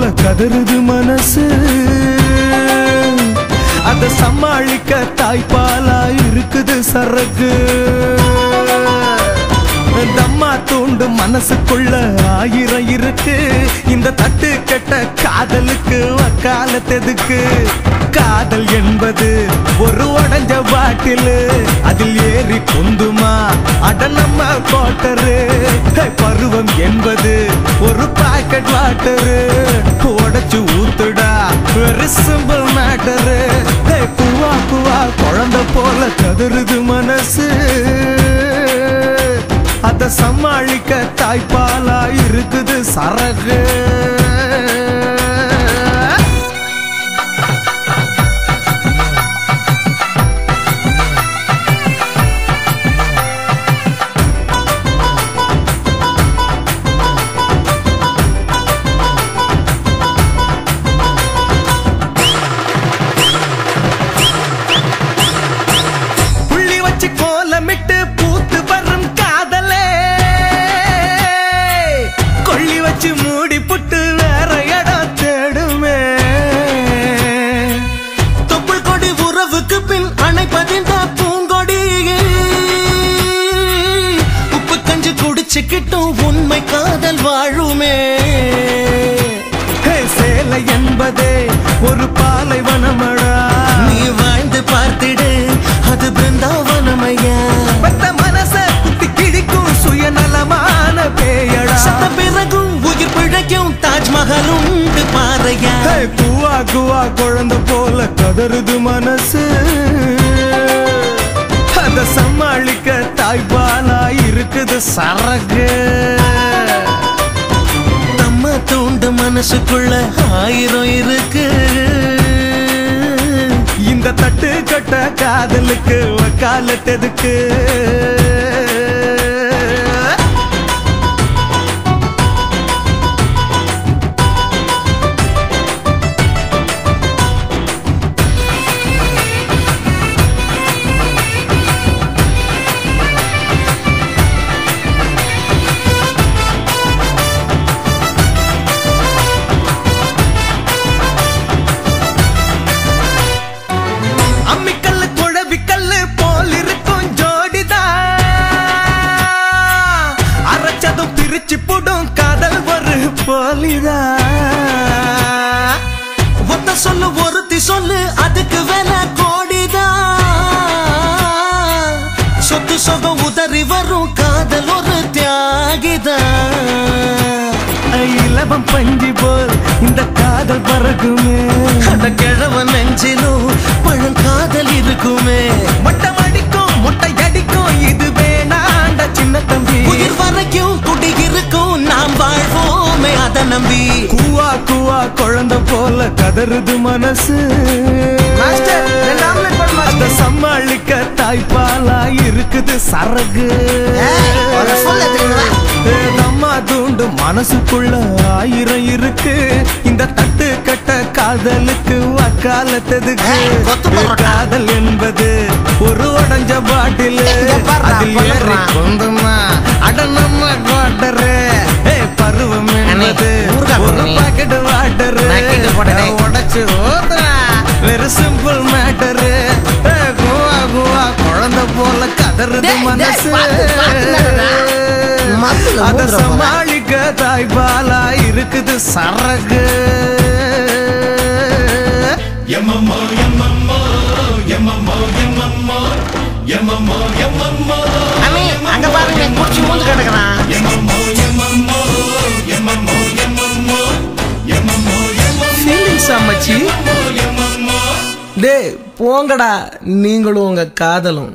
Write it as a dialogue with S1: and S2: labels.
S1: போல கதறுது மனசு அத சமாளிக்க தாய்ப்பாலா இருக்குது சரகு தம்மா தூண்டு மனசுக்குள்ள ஆயிரம் இருக்கு இந்த தட்டு கெட்ட காதலுக்கு வக்காலத்தெதுக்கு காதல் என்பது ஒரு உடஞ்ச பாட்டிலு அதில் ஏறி குந்துமா அட நம்ம கோட்டரு பருவம் என்பது ஒரு பாக்கெட் வாட்டரு உடைச்சு ஊத்துடா வெரி சிம்பிள் மேட்டரு குவா குவா குழந்தை போல கதறுது மனசு அத சமாளிக்க தாய்ப்பாலா இருக்குது சரகு புள்ளி வச்சு கோலமிட்டு பூத்து வரும் காதலே கொள்ளி வச்சு மூடி புட்டு வேற இடம் தேடுமே தொப்புள் கொடி உறவுக்கு பின் அணைப்பதிந்த பூங்கொடி உப்பு கஞ்சி குடிச்சுக்கிட்டும் உண்மை காதல் வாழுமே சேலை என்பதே ஒரு பாலைவனமடா நீ வாழ்ந்து பார்த்திடு அது பிருந்தாவனமையா பத்த மனச குத்தி கிழிக்கும் சுயநலமான பேயடா சத்த பிறகும் உயிர் பிழைக்கும் தாஜ்மஹல் உண்டு பாறையா குவா குவா குழந்தை போல கதறுது மனசு அத சமாளிக்க தாய்ப்பாலா இருக்குது சரகு நம்ம தூண்டு மனசுக்குள்ள ஆயிரம் இருக்கு இந்த தட்டு கட்ட காதலுக்கு வக்காலத்தெதுக்கு ஒத்த சொல்லு ஒருத்தி சொல்லு அதுக்கு வேலை கோடிதா சொத்து சொகம் உதறி வரும் காதல் ஒரு தியாகிதா இலவம் பஞ்சி போல் இந்த காதல் பறக்குமே அந்த கிழவன் நெஞ்சிலும் பழங்காதல் இருக்குமே மட்டம் அடிக்கும் முட்டை அடிக்கும் இது வேணாண்ட சின்ன தம்பி உயிர் வரைக்கும் குடி இருக்கும் நாம் வாழ்வோமே அத நம்பி குவா குவா குழந்தை போல கதறுது மனசு அத சமாளிக்க தாய்ப்பாலா இருக்குது சரகு நம்ம தூண்டு மனசுக்குள்ள ஆயிரம் இருக்கு இந்த தட்டு கட்ட காதலுக்கு வக்காலத்தெதுக்கு காதல் என்பது ஒரு உடஞ்ச பாட்டிலு அதில் ஏறி கொண்டுமா அட நம்ம கோட்டரு பருவம் என்பது ஒரு பாக்கெட் வாட்டரு உடைச்சு ஊத்துறா வெரி சிம்பிள் மேட்டரு குவா குவா குழந்தை போல கதறுது மனசு அத சமாளிக்க தாய்ப்பாலா இருக்குது சரகு
S2: எம்மம்மோ எம்மம்மோ எம்மம்மோ எம்மம்மோ எம்மம்மோ எம்மம்மோ
S3: அங்க பாருங்க குச்சி மூந்து கிடக்குறான்
S2: எம்மம்மோ எம்மம்மோ எம்மம்மோ எம்மம்மோ எம்மம்மோ
S1: ஃபீலிங்ஸ் அம்மச்சி
S2: எம்மம்மோ
S1: டே போங்கடா நீங்களும் உங்க காதலும்